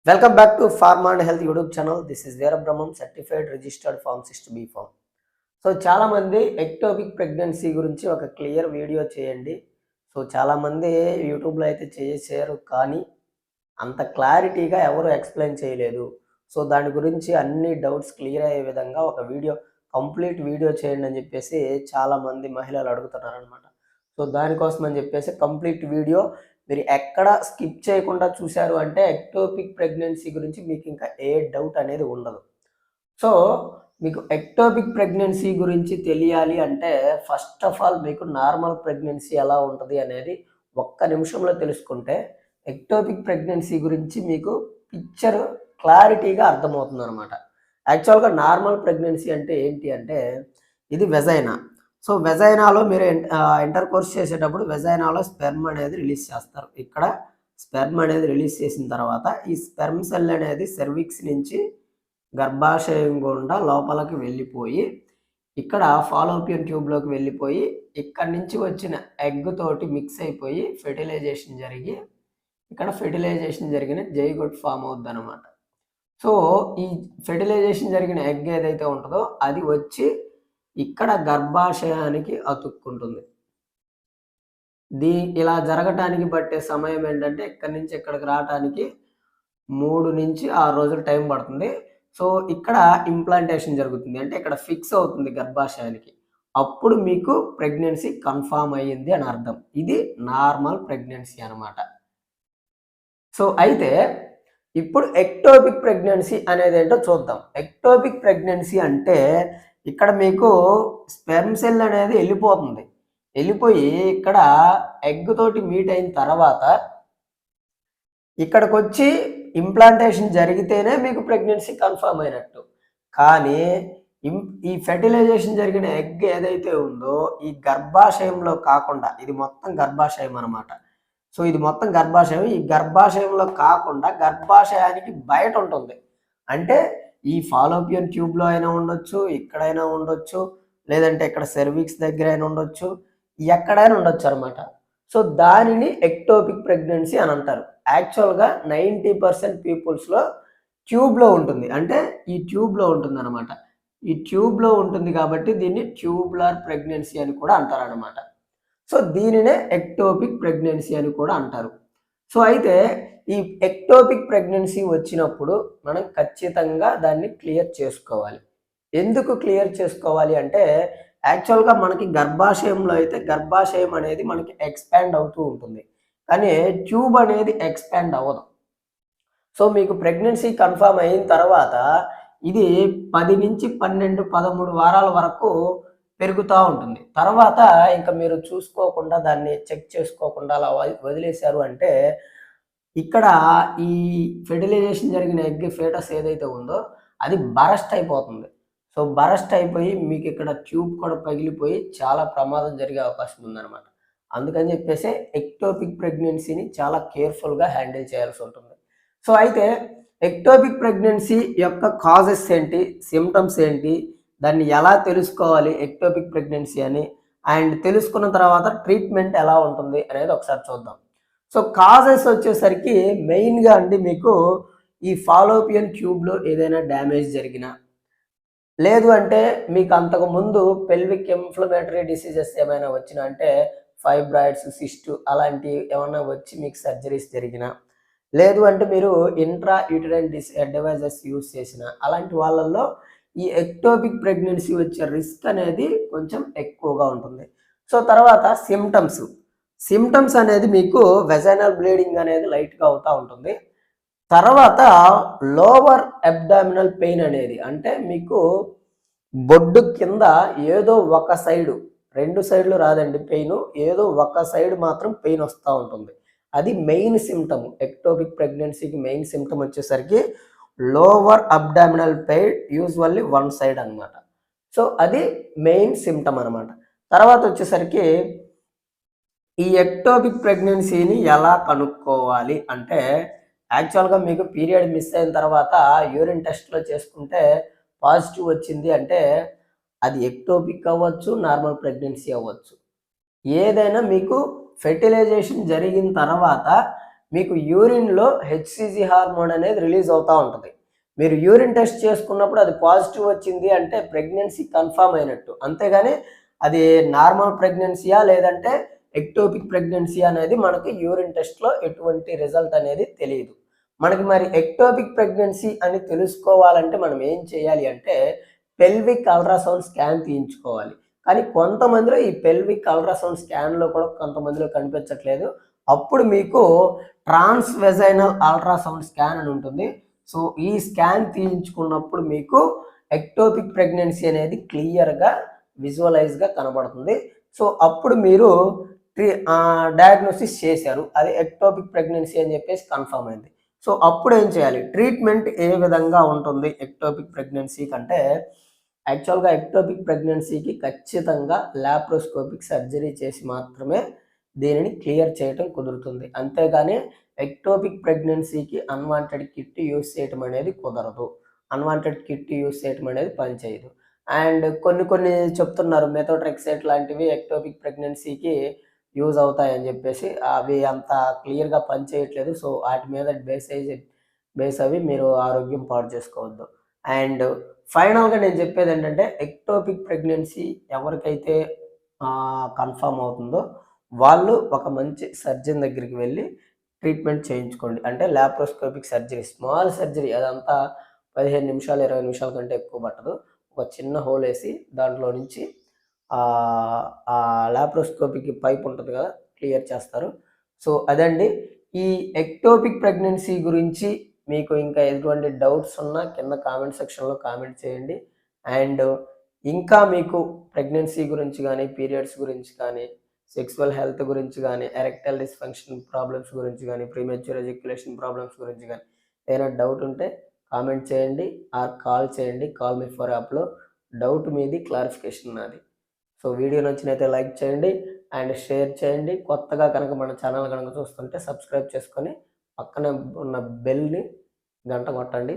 Welcome back to Pharma and Health YouTube channel. This is Vera Brahman, certified registered pharmacist B Farm. So చాలామంది ectopic pregnancy గురించి ఒక clear video చేయండి. So చాలామంది యూట్యూబ్లో అయితే చేశారు, కానీ అంత క్లారిటీగా ఎవరు ఎక్స్ప్లెయిన్ చేయలేదు. సో దాని గురించి అన్ని డౌట్స్ క్లియర్ అయ్యే విధంగా ఒక వీడియో, కంప్లీట్ వీడియో చేయండి అని చెప్పేసి చాలామంది మహిళలు అడుగుతున్నారనమాట. సో దానికోసం అని చెప్పేసి కంప్లీట్ వీడియో మీరు ఎక్కడ స్కిప్ చేయకుండా చూశారు అంటే ఎక్టోపిక్ ప్రెగ్నెన్సీ గురించి మీకు ఇంకా ఏ డౌట్ అనేది ఉండదు. సో మీకు ఎక్టోపిక్ ప్రెగ్నెన్సీ గురించి తెలియాలి అంటే ఫస్ట్ ఆఫ్ ఆల్ మీకు నార్మల్ ప్రెగ్నెన్సీ ఎలా ఉంటుంది అనేది ఒక్క నిమిషంలో తెలుసుకుంటే ఎక్టోపిక్ ప్రెగ్నెన్సీ గురించి మీకు పిక్చర్ క్లారిటీగా అర్థమవుతుంది అనమాట. యాక్చువల్గా నార్మల్ ప్రెగ్నెన్సీ అంటే ఏంటి అంటే ఇది వెజైనా. సో వెజైనాలో మీరు ఇంటర్ కోర్స్ చేసేటప్పుడు వెజైనాలో స్పెర్మ్ అనేది రిలీజ్ చేస్తారు. ఇక్కడ స్పెర్మ్ అనేది రిలీజ్ చేసిన తర్వాత ఈ స్పెర్మ్ సెల్ అనేది సెర్విక్స్ నుంచి గర్భాశయం గుండా లోపలికి వెళ్ళిపోయి ఇక్కడ ఫాలోపియన్ ట్యూబ్లోకి వెళ్ళిపోయి ఇక్కడి నుంచి వచ్చిన ఎగ్ తోటి మిక్స్ అయిపోయి ఫెర్టిలైజేషన్ జరిగి ఇక్కడ ఫెర్టిలైజేషన్ జరిగిన జైగోట్ ఫామ్ అవుద్ది అనమాట. సో ఈ ఫెర్టిలైజేషన్ జరిగిన ఎగ్ ఏదైతే ఉంటుందో అది వచ్చి ఇక్కడ గర్భాశయానికి అతుక్కుంటుంది. ఇలా జరగటానికి పట్టే సమయం ఏంటంటే ఇక్కడి నుంచి ఇక్కడికి రావడానికి 3 నుంచి 6 రోజులు టైం పడుతుంది. సో ఇక్కడ ఇంప్లాంటేషన్ జరుగుతుంది, అంటే ఇక్కడ ఫిక్స్ అవుతుంది గర్భాశయానికి. అప్పుడు మీకు ప్రెగ్నెన్సీ కన్ఫామ్ అయ్యింది అని అర్థం. ఇది నార్మల్ ప్రెగ్నెన్సీ అనమాట. సో అయితే ఇప్పుడు ఎక్టోపిక్ ప్రెగ్నెన్సీ అనేది ఏంటో చూద్దాం. ఎక్టోపిక్ ప్రెగ్నెన్సీ అంటే ఇక్కడ మీకు స్పెర్మ్ సెల్ అనేది వెళ్ళిపోయి ఇక్కడ ఎగ్ తోటి మీట్ అయిన తర్వాత ఇక్కడికి వచ్చి ఇంప్లాంటేషన్ జరిగితేనే మీకు ప్రెగ్నెన్సీ కన్ఫర్మ్ అయినట్టు. కానీ ఈ ఫెర్టిలైజేషన్ జరిగిన ఎగ్ ఏదైతే ఉందో ఈ గర్భాశయంలో కాకుండా, ఇది మొత్తం గర్భాశయం అనమాట. సో ఇది మొత్తం గర్భాశయం. ఈ గర్భాశయంలో కాకుండా గర్భాశయానికి బయట ఉంటుంది. అంటే ఈ ఫాలోపియన్ ట్యూబ్లో అయినా ఉండొచ్చు, ఇక్కడైనా ఉండొచ్చు, లేదంటే ఇక్కడ సెర్విక్స్ దగ్గర అయినా ఉండొచ్చు, ఎక్కడైనా ఉండొచ్చు అనమాట. సో దానిని ఎక్టోపిక్ ప్రెగ్నెన్సీ అని అంటారు. యాక్చువల్గా 90% పీపుల్స్లో ట్యూబ్లో ఉంటుంది, అంటే ఈ ట్యూబ్లో ఉంటుంది అనమాట. ఈ ట్యూబ్లో ఉంటుంది కాబట్టి దీన్ని ట్యూబ్యులర్ ప్రెగ్నెన్సీ అని కూడా అంటారు అనమాట. సో దీనినే ఎక్టోపిక్ ప్రెగ్నెన్సీ అని కూడా అంటారు. సో అయితే ఈ ఎక్టోపిక్ ప్రెగ్నెన్సీ వచ్చినప్పుడు మనం ఖచ్చితంగా దాన్ని క్లియర్ చేసుకోవాలి. ఎందుకు క్లియర్ చేసుకోవాలి అంటే యాక్చువల్గా మనకి గర్భాశయంలో అయితే గర్భాశయం అనేది మనకి ఎక్స్పాండ్ అవుతూ ఉంటుంది, కానీ ట్యూబ్ అనేది ఎక్స్పాండ్ అవ్వదు. సో మీకు ప్రెగ్నెన్సీ కన్ఫర్మ్ అయిన తర్వాత ఇది 10 నుంచి 12, 13 వారాల వరకు పెరుగుతూ ఉంటుంది. తర్వాత ఇంకా మీరు చూసుకోకుండా దాన్ని చెక్ చేసుకోకుండా అలా వదిలేశారు అంటే ఇక్కడ ఈ ఫెర్టిలైజేషన్ జరిగిన ఎగ్ ఫేటస్ ఏదైతే ఉందో అది బరస్ట్ అయిపోతుంది. సో బరస్ట్ అయిపోయి మీకు ఇక్కడ ట్యూబ్ కూడా పగిలిపోయి చాలా ప్రమాదం జరిగే అవకాశం ఉందన్నమాట. అందుకని చెప్పేసి ఎక్టోపిక్ ప్రెగ్నెన్సీని చాలా కేర్ఫుల్గా హ్యాండిల్ చేయాల్సి ఉంటుంది. సో అయితే ఎక్టోపిక్ ప్రెగ్నెన్సీ యొక్క కాజెస్ ఏంటి, సిమ్టమ్స్ ఏంటి, దాన్ని ఎలా తెలుసుకోవాలి ఎక్టోపిక్ ప్రెగ్నెన్సీ అని, అండ్ తెలుసుకున్న తర్వాత ట్రీట్మెంట్ ఎలా ఉంటుంది అనేది ఒకసారి చూద్దాం. సో కాజెస్ వచ్చేసరికి మెయిన్గా అండి మీకు ఈ ఫాలోపియన్ ట్యూబ్లో ఏదైనా డ్యామేజ్ జరిగినా, లేదు అంటే మీకు అంతకుముందు పెల్విక్ ఇన్ఫ్లమేటరీ డిసీజెస్ ఏమైనా వచ్చినా, అంటే ఫైబ్రాయిడ్స్, సిస్ట్ అలాంటివి ఏమైనా వచ్చి మీకు సర్జరీస్ జరిగినా, లేదు అంటే మీరు ఇంట్రా యూటరైన్ డివైజెస్ యూజ్ చేసిన, అలాంటి వాళ్ళల్లో ఈ ఎక్టోపిక్ ప్రెగ్నెన్సీ వచ్చే రిస్క్ అనేది కొంచెం ఎక్కువగా ఉంటుంది. సో తర్వాత సిమ్టమ్స్ అనేది మీకు వెజైనల్ బ్లీడింగ్ అనేది లైట్గా అవుతూ ఉంటుంది. తర్వాత లోవర్ అబ్డామినల్ పెయిన్ అనేది, అంటే మీకు బొడ్డు కింద ఏదో ఒక సైడు, 2 సైడ్లు రాదండి పెయిన్, ఏదో ఒక సైడ్ మాత్రం పెయిన్ వస్తూ ఉంటుంది. అది మెయిన్ సిమ్టమ్. ఎక్టోపిక్ ప్రెగ్నెన్సీకి మెయిన్ సిమ్టమ్ వచ్చేసరికి lower abdominal pain, usually 1 side అనమాట. సో అది మెయిన్ సిమ్టమ్ అనమాట. తర్వాత వచ్చేసరికి ఈ ఎక్టోపిక్ ప్రెగ్నెన్సీని ఎలా కనుక్కోవాలి అంటే యాక్చువల్గా మీకు పీరియడ్ మిస్ అయిన తర్వాత యూరిన్ టెస్ట్లో చేసుకుంటే పాజిటివ్ వచ్చింది అంటే అది ఎక్టోపిక్ అవ్వచ్చు, నార్మల్ ప్రెగ్నెన్సీ అవ్వచ్చు. ఏదైనా మీకు ఫెర్టిలైజేషన్ జరిగిన తర్వాత మీకు యూరిన్‌లో హెచ్‌సీజీ హార్మోన్ అనేది రిలీజ్ అవుతా ఉంటది. మీరు యూరిన్ టెస్ట్ చేసుకున్నప్పుడు అది పాజిటివ్ వచ్చింది అంటే ప్రెగ్నెన్సీ కన్ఫర్మ్ అయినట్టు. అంతేగాని అది నార్మల్ ప్రెగ్నెన్సీయా లేదంటే ఎక్టోపిక్ ప్రెగ్నెన్సీ అనేది మనకి యూరిన్ టెస్ట్‌లో ఎటువంటి రిజల్ట్ అనేది తెలీదు. మనకి మరి ఎక్టోపిక్ ప్రెగ్నెన్సీ అని తెలుసుకోవాలంటే మనం ఏం చేయాలి అంటే పెల్విక్ అల్ట్రాసౌండ్ స్కాన్ తీయించుకోవాలి. కానీ కొంతమందిలో ఈ పెల్విక్ అల్ట్రాసౌండ్ స్కాన్‌లో కూడా కొంతమందిలో కనిపించట్లేదు. అప్పుడు మీకు ట్రాన్స్ వెజైనల్ అల్ట్రాసౌండ్ స్కాన్ అని ఉంటుంది. సో, ఈ స్కాన్ తీయించుకున్నప్పుడు మీకు ఎక్టోపిక్ ప్రెగ్నెన్సీ అనేది క్లియర్‌గా విజువలైజ్‌గా కనబడుతుంది. సో, అప్పుడు మీరు డయాగ్నోసిస్ చేశారు. అది ఎక్టోపిక్ ప్రెగ్నెన్సీ అని చెప్పేసి కన్ఫర్మ్ అయింది. సో, అప్పుడేం చేయాలి? ట్రీట్మెంట్ ఏ విధంగా ఉంటుంది ఎక్టోపిక్ ప్రెగ్నెన్సీ కంటే, యాక్చువల్‌గా ఎక్టోపిక్ ప్రెగ్నెన్సీకి ఖచ్చితంగా లాప్రోస్కోపిక్ సర్జరీ చేసి మాత్రమే దీనిని క్లియర్ చేయటం కుదురుతుంది. అంతేగాని ఎక్టోపిక్ ప్రెగ్నెన్సీకి అన్‌వాంటెడ్ కిట్ యూజ్ చేయటం అనేది కుదరదు. అన్‌వాంటెడ్ కిట్ యూజ్ చేయటం అనేది పనిచేయదు. అండ్ కొన్ని చెప్తున్నారు మెథోట్రెక్సేట్ లాంటివి ఎక్టోపిక్ ప్రెగ్నెన్సీకి యూజ్ అవుతాయని చెప్పేసి. అవి అంత క్లియర్‌గా పనిచేయట్లేదు. సో, ఆటి మీద బేస్ అవి మీరు ఆరోగ్యం పాడు చేసుకోవద్దు. అండ్ ఫైనల్‌గా నేను చెప్పేదేంటంటే ఎక్టోపిక్ ప్రెగ్నెన్సీ ఎవరికైతే కన్ఫర్మ్ అవుతుందో వాళ్ళు ఒక మంచి సర్జన్ దగ్గరికి వెళ్లి ట్రీట్మెంట్ చేయించుకోండి. అంటే లాప్రోస్కోపిక్ సర్జరీ, స్మాల్ సర్జరీ అదంతా 15 నిమిషాలు, 20 నిమిషాల కంటే ఎక్కువ పట్టదు. ఒక చిన్న హోలేసి దాంట్లో నుంచి ఆ లాప్రోస్కోపిక్ పైప్ ఉంటది కదా! క్లియర్ చేస్తారు. సో, అదండి. ఈ ఎక్టోపిక్ ప్రెగ్నెన్సీ గురించి మీకు ఇంకా ఎటువంటి డౌట్స్ ఉన్నా కింద కామెంట్ సెక్షన్‌లో కామెంట్ చేయండి. అండ్ ఇంకా మీకు ప్రెగ్నెన్సీ గురించి గానీ, పీరియడ్స్ గురించి కానీ, సెక్సువల్ హెల్త్ గురించి గానీ, ఎరెక్టైల్ డిస్‌ఫంక్షన్ ప్రాబ్లమ్స్ గురించి గానీ, ప్రీమెచ్యూర్ ఎజాక్యులేషన్ ప్రాబ్లమ్స్ గురించి గానీ ఏదైనా డౌట్ ఉంటే కామెంట్ చేయండి ఆర్ కాల్ చేయండి. కాల్ మీ ఫర్ యాప్‌లో. డౌట్ మీది, క్లారిఫికేషన్ నాది. సో, వీడియో నచ్చినైతే లైక్ చేయండి అండ్ షేర్ చేయండి. కొత్తగా కనుక మన ఛానల్ గనుక చూస్తుంటే సబ్స్క్రైబ్ చేసుకొని పక్కనే ఉన్న బెల్‌ని గంట కొట్టండి.